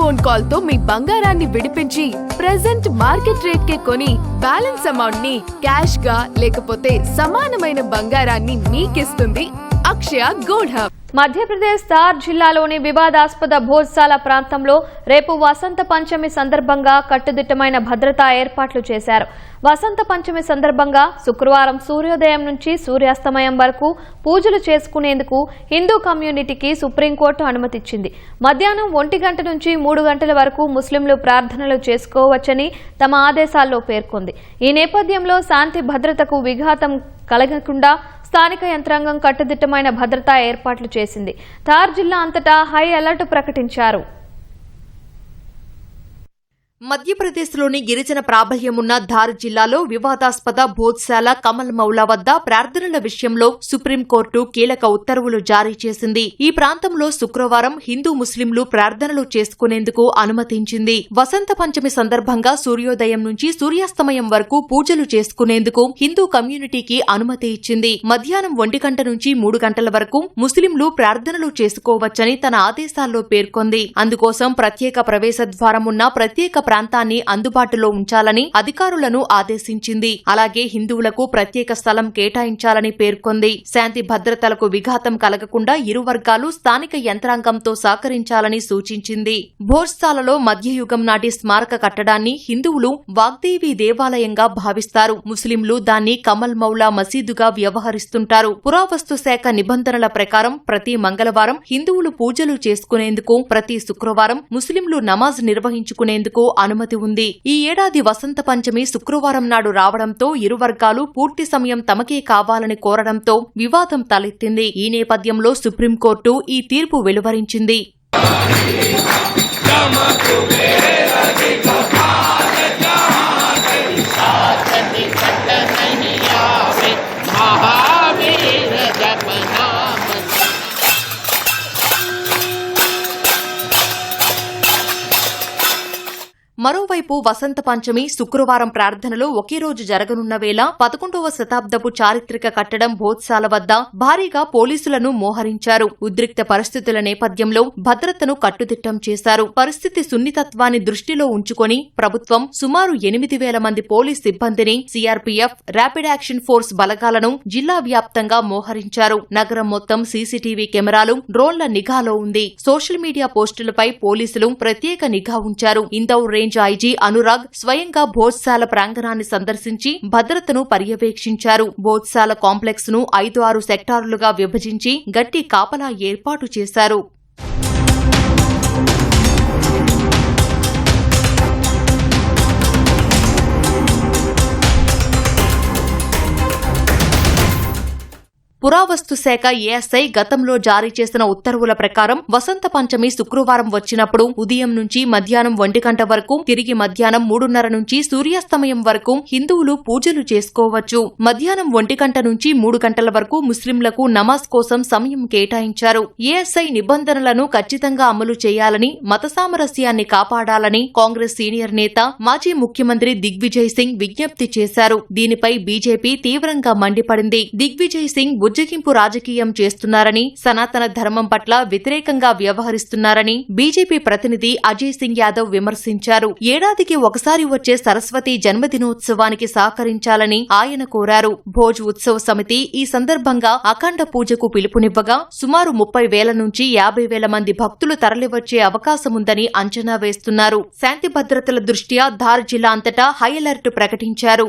Phone call తో మీ బంగారాన్ని విడిపించి ప్రెజెంట్ మార్కెట్ రేట్ కే కొని బ్యాలెన్స్ అమౌంట్ ని క్యాష్ గా లేకపోతే సమానమైన బంగారాన్ని మీకిస్తుంది అక్షయ గోల్డ్ హబ్. మధ్యప్రదేశ్ ధార్ జిల్లాలోని వివాదాస్పద భోజ్సాల ప్రాంతంలో రేపు వసంత పంచమి సందర్భంగా కట్టుదిట్టమైన భద్రతా ఏర్పాట్లు చేశారు. వసంత పంచమి సందర్భంగా శుక్రవారం సూర్యోదయం నుంచి సూర్యాస్తమయం వరకు పూజలు చేసుకునేందుకు హిందూ కమ్యూనిటీకి సుప్రీంకోర్టు అనుమతిచ్చింది. మధ్యాహ్నం 1 గంట నుంచి 3 గంటల వరకు ముస్లింలు ప్రార్థనలు చేసుకోవచ్చని తమ ఆదేశాల్లో పేర్కొంది. ఈ నేపథ్యంలో శాంతి భద్రతకు విఘాతం కలగకుండా స్థానిక యంత్రాంగం కట్టుదిట్టమైన భద్రతా ఏర్పాట్లు చేసింది. ధార్ జిల్లా అంతటా హై అలర్ట్ ప్రకటించారు. మధ్యప్రదేశ్లోని గిరిజన ప్రాబల్యమున్న ధార్ జిల్లాలో వివాదాస్పద భోజ్శాల కమల్ మౌలా వద్ద ప్రార్థనల విషయంలో సుప్రీంకోర్టు కీలక ఉత్తర్వులు జారీ చేసింది. ఈ ప్రాంతంలో శుక్రవారం హిందూ ముస్లింలు ప్రార్థనలు చేసుకునేందుకు అనుమతించింది. వసంత పంచమి సందర్భంగా సూర్యోదయం నుంచి సూర్యాస్తమయం వరకు పూజలు చేసుకునేందుకు హిందూ కమ్యూనిటీకి అనుమతి ఇచ్చింది. మధ్యాహ్నం 1 గంట నుంచి 3 గంటల వరకు ముస్లింలు ప్రార్థనలు చేసుకోవచ్చని తన ఆదేశాల్లో పేర్కొంది. అందుకోసం ప్రత్యేక ప్రవేశ ద్వారమున్న ప్రత్యేక ప్రాంతాన్ని అందుబాటులో ఉంచాలని అధికారులను ఆదేశించింది. అలాగే హిందువులకు ప్రత్యేక స్థలం కేటాయించాలని పేర్కొంది. శాంతి భద్రతలకు విఘాతం కలగకుండా ఇరు వర్గాలు స్థానిక యంత్రాంగంతో సహకరించాలని సూచించింది. భోజ్సాలలో మధ్యయుగం నాటి స్మారక కట్టడాన్ని హిందువులు వాగ్దేవి దేవాలయంగా భావిస్తారు. ముస్లింలు దాన్ని కమల్ మౌలా మసీదుగా వ్యవహరిస్తుంటారు. పురావస్తు శాఖ నిబంధనల ప్రకారం ప్రతి మంగళవారం హిందువులు పూజలు చేసుకునేందుకు, ప్రతి శుక్రవారం ముస్లింలు నమాజ్ నిర్వహించుకునేందుకు అనుమతి ఉంది. ఈ ఏడాది వసంత పంచమి శుక్రవారం నాడు రావడంతో ఇరు వర్గాలు పూర్తి సమయం తమకే కావాలని కోరడంతో వివాదం తలెత్తింది. ఈ నేపథ్యంలో సుప్రీంకోర్టు ఈ తీర్పు వెలువరించింది. మరోవైపు వసంత పంచమి శుక్రవారం ప్రార్థనలు ఒకే రోజు జరగనున్న వేళ 11వ శతాబ్దపు చారిత్రక కట్టడం భోజ్సాల వద్ద భారీగా పోలీసులను మోహరించారు. ఉద్రిక్త పరిస్థితుల నేపథ్యంలో భద్రతను కట్టుదిట్టం చేశారు. పరిస్థితి సున్నితత్వాన్ని దృష్టిలో ఉంచుకొని ప్రభుత్వం సుమారు 8,000 మంది పోలీస్ సిబ్బందిని, సిఆర్పీఎఫ్, ర్యాపిడ్ యాక్షన్ ఫోర్స్ బలగాలను జిల్లా వ్యాప్తంగా మోహరించారు. నగరం మొత్తం సీసీటీవీ కెమెరాలు, డ్రోన్ల నిఘాలో ఉంది. సోషల్ మీడియా పోస్టులపై పోలీసులు ప్రత్యేక నిఘా ఉంచారు. ఇందౌర్ రేంజ్ ఐజీ అనురాగ్ స్వయంగా భోజ్సాల ప్రాంగణాన్ని సందర్శించి భద్రతను పర్యవేక్షించారు. భోజ్సాల కాంప్లెక్స్ ను 5-6 సెక్టారులుగా విభజించి గట్టి కాపలా ఏర్పాటు చేశారు. పురావస్తు శాఖ ఏఎస్ఐ గతంలో జారీ చేసిన ఉత్తర్వుల ప్రకారం వసంత పంచమి శుక్రవారం వచ్చినప్పుడు ఉదయం నుంచి మధ్యాహ్నం 1 గంట వరకు, తిరిగి మధ్యాహ్నం 3:30 నుంచి సూర్యాస్తమయం వరకు హిందువులు పూజలు చేసుకోవచ్చు. మధ్యాహ్నం 1 గంట నుంచి 3 గంటల వరకు ముస్లింలకు నమాజ్ కోసం సమయం కేటాయించారు. ఏఎస్ఐ నిబంధనలను ఖచ్చితంగా అమలు చేయాలని, మత సామరస్యాన్ని కాపాడాలని కాంగ్రెస్ సీనియర్ నేత, మాజీ ముఖ్యమంత్రి దిగ్విజయ్ సింగ్ విజ్ఞప్తి చేశారు. దీనిపై బీజేపీ తీవ్రంగా మండిపడింది. దిగ్విజయ్ సింగ్ బుజ్జగింపు రాజకీయం చేస్తున్నారని, సనాతన ధర్మం పట్ల వ్యతిరేకంగా వ్యవహరిస్తున్నారని బీజేపీ ప్రతినిధి అజయ్ సింగ్ యాదవ్ విమర్శించారు. ఏడాదికి ఒకసారి వచ్చే సరస్వతి జన్మదినోత్సవానికి సహకరించాలని ఆయన కోరారు. భోజ్ ఉత్సవ్ సమితి ఈ సందర్భంగా అఖండ పూజకు పిలుపునివ్వగా సుమారు 30,000 నుంచి 50,000 మంది భక్తులు తరలివచ్చే అవకాశముందని అంచనా వేస్తున్నారు. శాంతి భద్రతల దృష్ట్యా ధార్ జిల్లా అంతటా హై అలర్ట్ ప్రకటించారు.